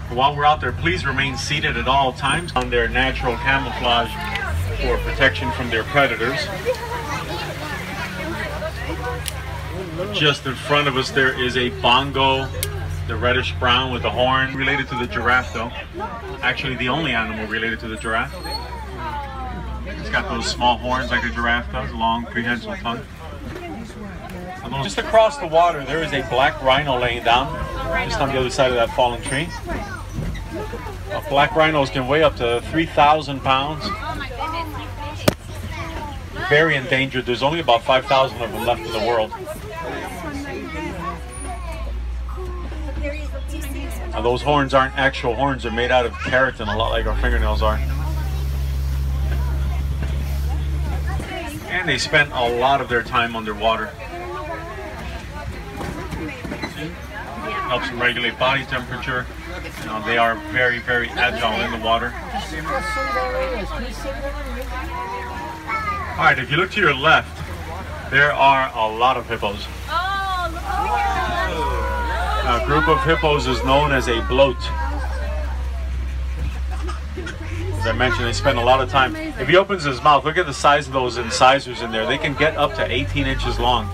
While we're out there, please remain seated at all times on their natural camouflage for protection from their predators. Just in front of us there is a bongo, the reddish brown with the horn, related to the giraffe though. Actually the only animal related to the giraffe. It's got those small horns like a giraffe does, long prehensile tongue. Just across the water there is a black rhino laying down, just on the other side of that fallen tree. Black rhinos can weigh up to 3,000 pounds. Very endangered. There's only about 5,000 of them left in the world. Now, those horns aren't actual horns. They're made out of keratin, a lot like our fingernails are. And they spend a lot of their time underwater. Helps them regulate body temperature. You know, they are very, very agile in the water. All right, if you look to your left, there are a lot of hippos. A group of hippos is known as a bloat. As I mentioned, they spend a lot of time. If he opens his mouth, look at the size of those incisors in there. They can get up to 18 inches long.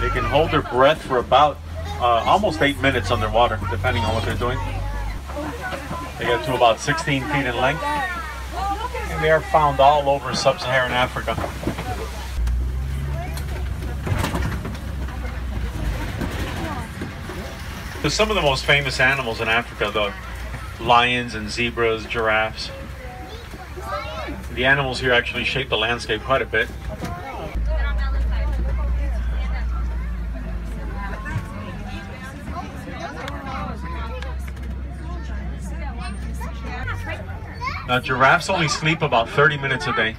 They can hold their breath for about almost 8 minutes underwater, depending on what they're doing. They get to about 16 feet in length. And they are found all over sub-Saharan Africa. So some of the most famous animals in Africa, though, lions and zebras, giraffes. The animals here actually shape the landscape quite a bit. Now, giraffes only sleep about 30 minutes a day,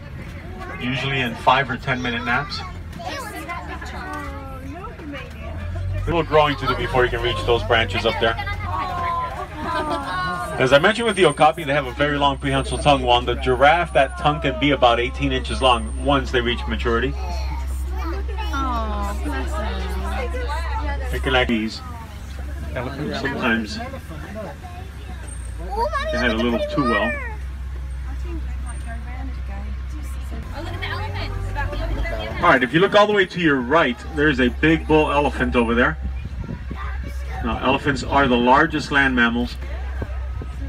usually in 5 or 10 minute naps. A little growing to do before you can reach those branches up there. As I mentioned with the okapi, they have a very long prehensile tongue. While on the giraffe, that tongue can be about 18 inches long once they reach maturity. Oh, bless them. They can like these. Elephants sometimes they had a little too well. Alright, if you look all the way to your right, there's a big bull elephant over there. Now, elephants are the largest land mammals.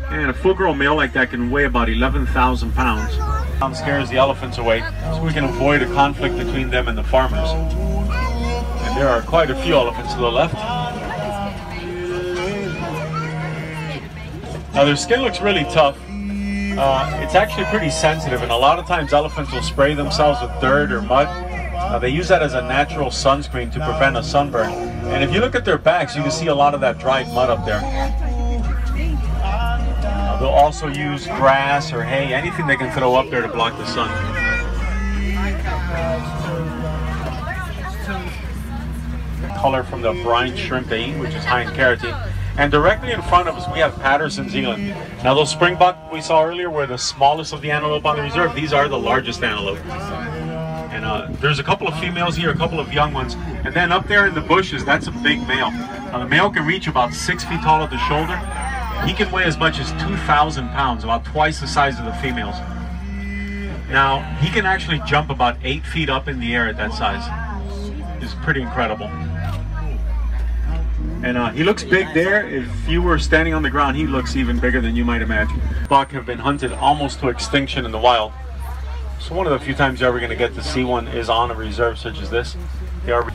And a full-grown male like that can weigh about 11,000 pounds. That scares the elephants away, so we can avoid a conflict between them and the farmers. And there are quite a few elephants to the left. Now, their skin looks really tough. It's actually pretty sensitive, and a lot of times elephants will spray themselves with dirt or mud. They use that as a natural sunscreen to prevent a sunburn. And if you look at their backs, you can see a lot of that dried mud up there. They'll also use grass or hay, anything they can throw up there to block the sun. Color from the brine shrimp they eat, which is high in keratin. And directly in front of us, we have Patterson's eland. Now, those springbuck we saw earlier were the smallest of the antelope on the reserve. These are the largest antelope. And there's a couple of females here, a couple of young ones. And then up there in the bushes, that's a big male. Now, the male can reach about 6 feet tall at the shoulder. He can weigh as much as 2,000 pounds, about twice the size of the females. Now, he can actually jump about 8 feet up in the air at that size. It's pretty incredible. And he looks big there. If you were standing on the ground, he looks even bigger than you might imagine. Buck have been hunted almost to extinction in the wild. So one of the few times you're ever going to get to see one is on a reserve such as this. They are.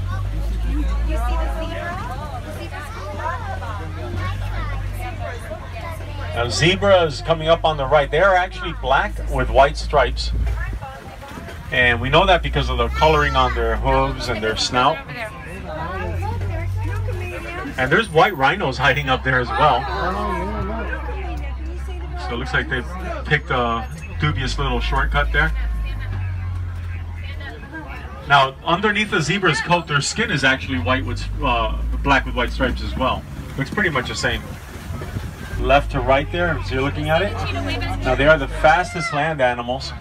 Now, zebras coming up on the right, they are actually black with white stripes. And we know that because of the coloring on their hooves and their snout. And there's white rhinos hiding up there as well. So it looks like they've picked a dubious little shortcut there. Now, underneath the zebra's coat, their skin is actually white with black with white stripes as well. Looks pretty much the same. Left to right there, as you're looking at it. Now, they are the fastest land animals.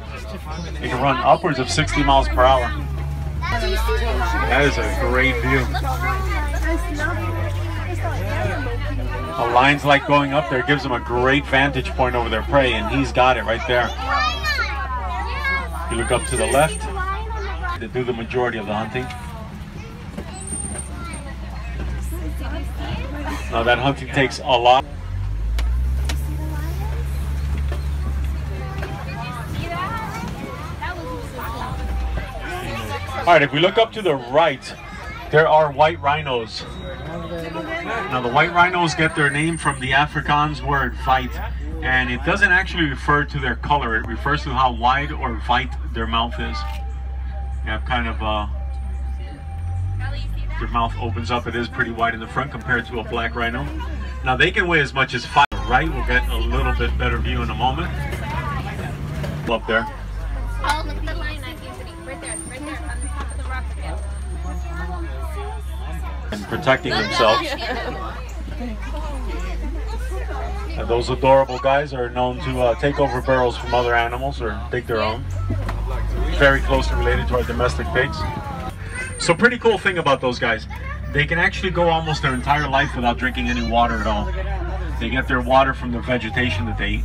They can run upwards of 60 miles per hour. That is a great view. The lines like going up there, gives them a great vantage point over their prey, and he's got it right there. You look up to the left, they do the majority of the hunting. Now that hunting takes a lot. Alright, if we look up to the right, there are white rhinos. Now the white rhinos get their name from the Afrikaans word white, and it doesn't actually refer to their color, it refers to how wide or white their mouth is. You have kind of their mouth opens up, it is pretty wide in the front compared to a black rhino. Now they can weigh as much as 5. Right, we'll get a little bit better view in a moment. Up there. Oh, look at the line I used right there, on the top of the rock. And protecting themselves. And those adorable guys are known to take over burrows from other animals or dig their own. Very closely related to our domestic pigs. So pretty cool thing about those guys, they can actually go almost their entire life without drinking any water at all. They get their water from the vegetation that they eat.